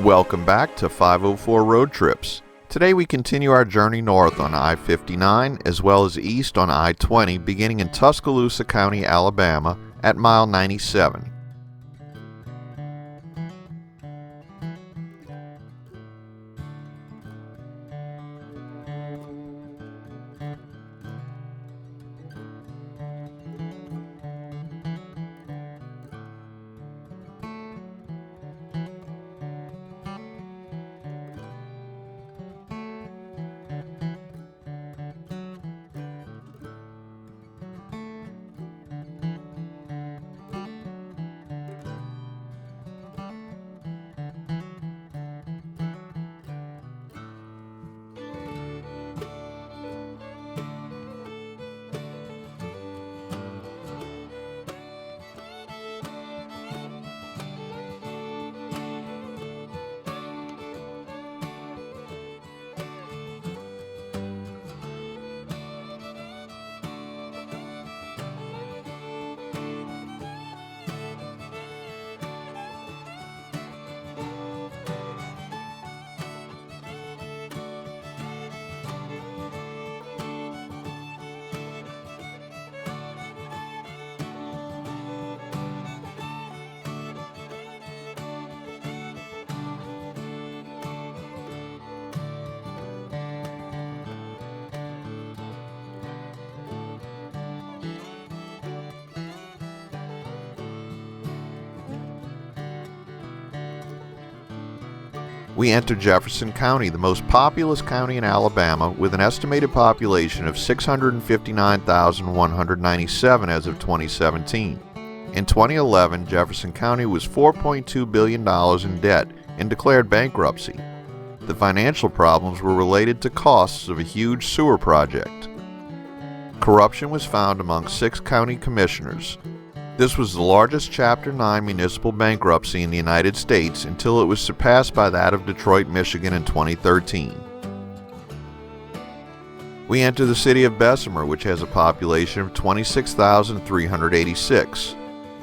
Welcome back to 504 Road Trips. Today we continue our journey north on I-59 as well as east on I-20 beginning in Tuscaloosa County, Alabama at mile 97. We enter Jefferson County, the most populous county in Alabama, with an estimated population of 659,197 as of 2017. In 2011, Jefferson County was $4.2 billion in debt and declared bankruptcy. The financial problems were related to costs of a huge sewer project. Corruption was found among 6 county commissioners. This was the largest Chapter 9 municipal bankruptcy in the United States until it was surpassed by that of Detroit, Michigan in 2013. We enter the city of Bessemer, which has a population of 26,386.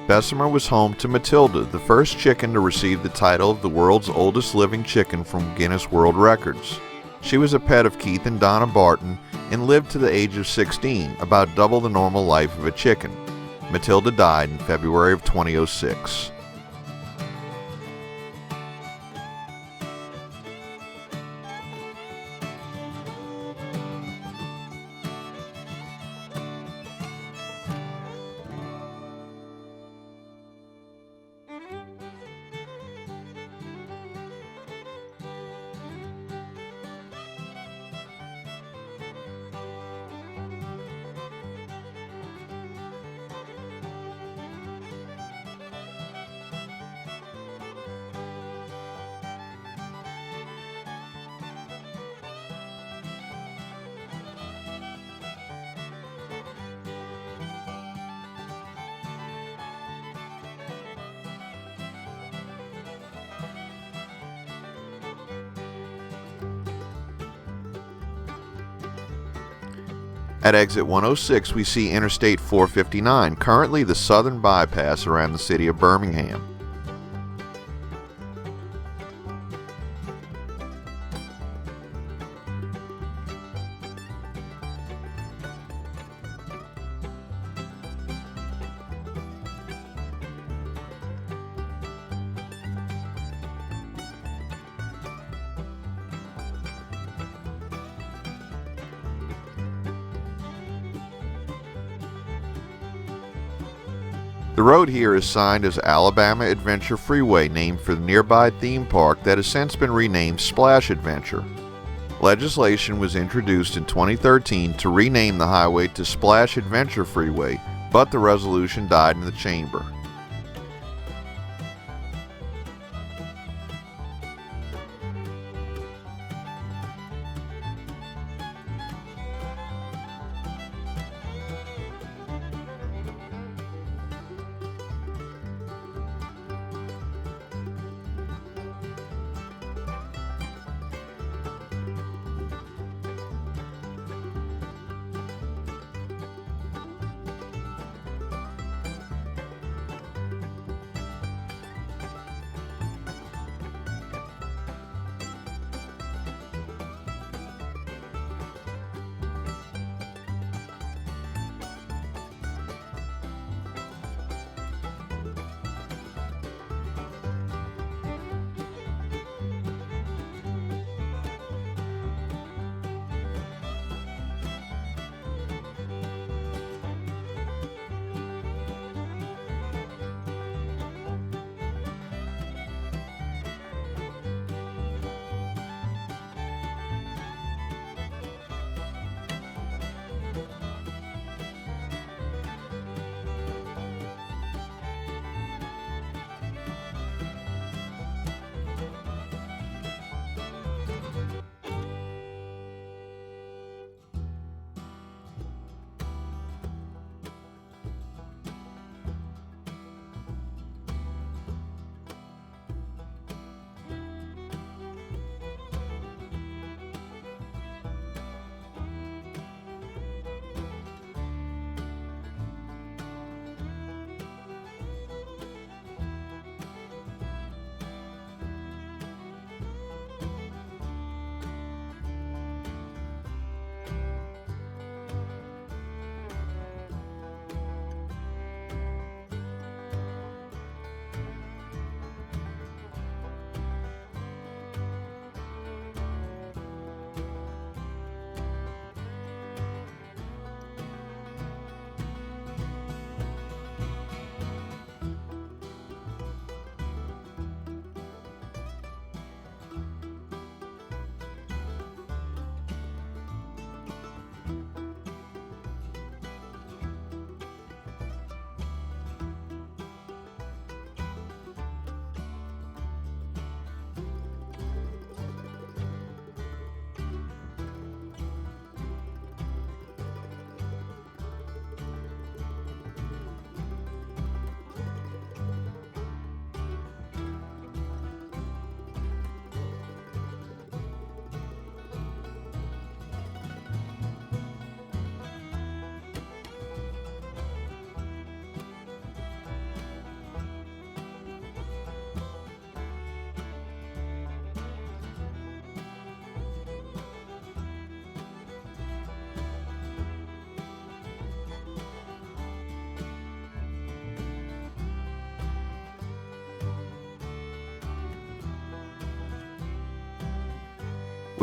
Bessemer was home to Matilda, the first chicken to receive the title of the world's oldest living chicken from Guinness World Records. She was a pet of Keith and Donna Barton and lived to the age of 16, about double the normal life of a chicken. Matilda died in February of 2006. At exit 106, we see Interstate 459, currently the southern bypass around the city of Birmingham. The road here is signed as Alabama Adventure Freeway, named for the nearby theme park that has since been renamed Splash Adventure. Legislation was introduced in 2013 to rename the highway to Splash Adventure Freeway, but the resolution died in the chamber.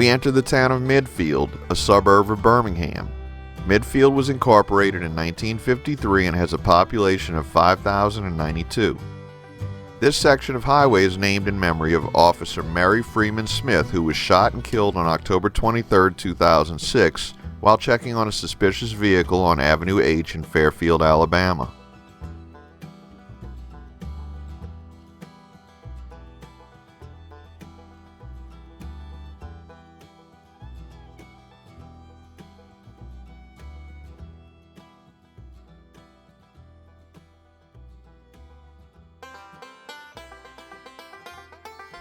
We enter the town of Midfield, a suburb of Birmingham. Midfield was incorporated in 1953 and has a population of 5,092. This section of highway is named in memory of Officer Mary Freeman Smith, who was shot and killed on October 23, 2006, while checking on a suspicious vehicle on Avenue H in Fairfield, Alabama.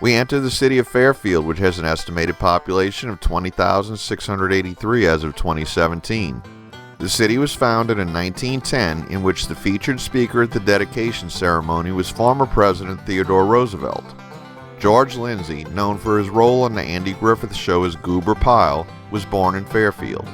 We enter the city of Fairfield, which has an estimated population of 20,683 as of 2017. The city was founded in 1910, in which the featured speaker at the dedication ceremony was former President Theodore Roosevelt. George Lindsay, known for his role on the Andy Griffith Show as Goober Pyle, was born in Fairfield.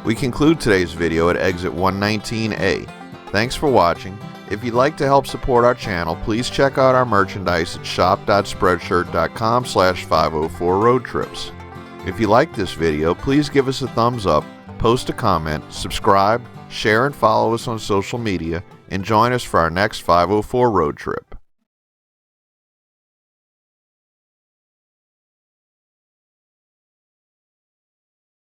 We conclude today's video at exit 119A. Thanks for watching. If you'd like to help support our channel, please check out our merchandise at shop.spreadshirt.com/504roadtrips. If you like this video, please give us a thumbs up, post a comment, subscribe, share and follow us on social media, and join us for our next 504 road trip.